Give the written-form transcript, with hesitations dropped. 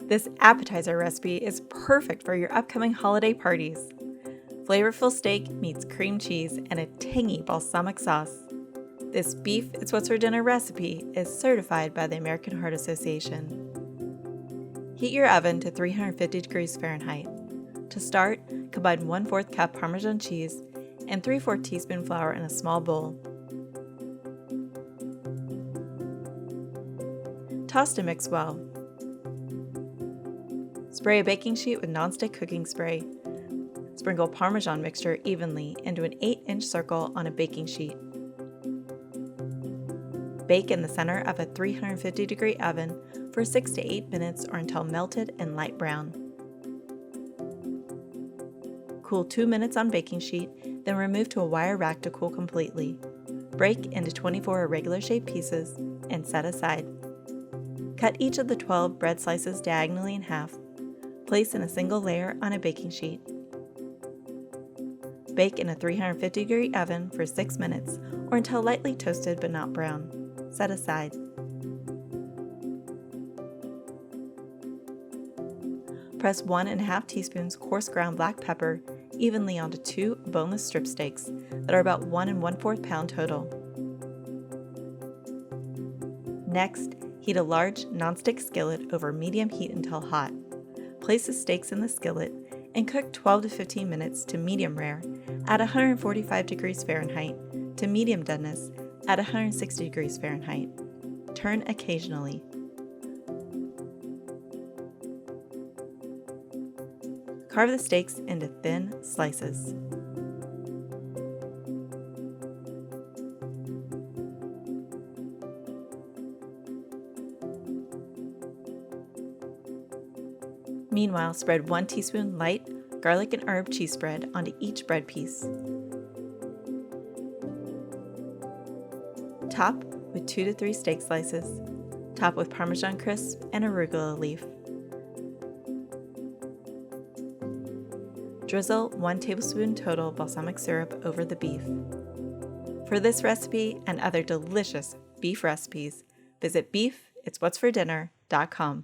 This appetizer recipe is perfect for your upcoming holiday parties. Flavorful steak meets cream cheese and a tangy balsamic sauce. This beef It's What's for Dinner recipe is certified by the American Heart Association. Heat your oven to 350 degrees Fahrenheit. To start, combine 1/4 cup Parmesan cheese and 3/4 teaspoon flour in a small bowl. Toss to mix well. Spray a baking sheet with nonstick cooking spray. Sprinkle Parmesan mixture evenly into an 8-inch circle on a baking sheet. Bake in the center of a 350 degree oven for 6 to 8 minutes or until melted and light brown. Cool 2 minutes on baking sheet, then remove to a wire rack to cool completely. Break into 24 irregular shaped pieces and set aside. Cut each of the 12 bread slices diagonally in half. Place in a single layer on a baking sheet. Bake in a 350 degree oven for 6 minutes or until lightly toasted but not brown. Set aside. Press 1½ teaspoons coarse ground black pepper evenly onto 2 boneless strip steaks that are about 1 1/4 pound total. Next, heat a large nonstick skillet over medium heat until hot. Place the steaks in the skillet and cook 12 to 15 minutes to medium rare at 145 degrees Fahrenheit to medium doneness at 160 degrees Fahrenheit. Turn occasionally. Carve the steaks into thin slices. Meanwhile, spread 1 teaspoon light garlic and herb cheese spread onto each bread piece. Top with 2 to 3 steak slices. Top with Parmesan crisp and arugula leaf. Drizzle 1 tablespoon total balsamic syrup over the beef. For this recipe and other delicious beef recipes, visit beefitswhatsfordinner.com.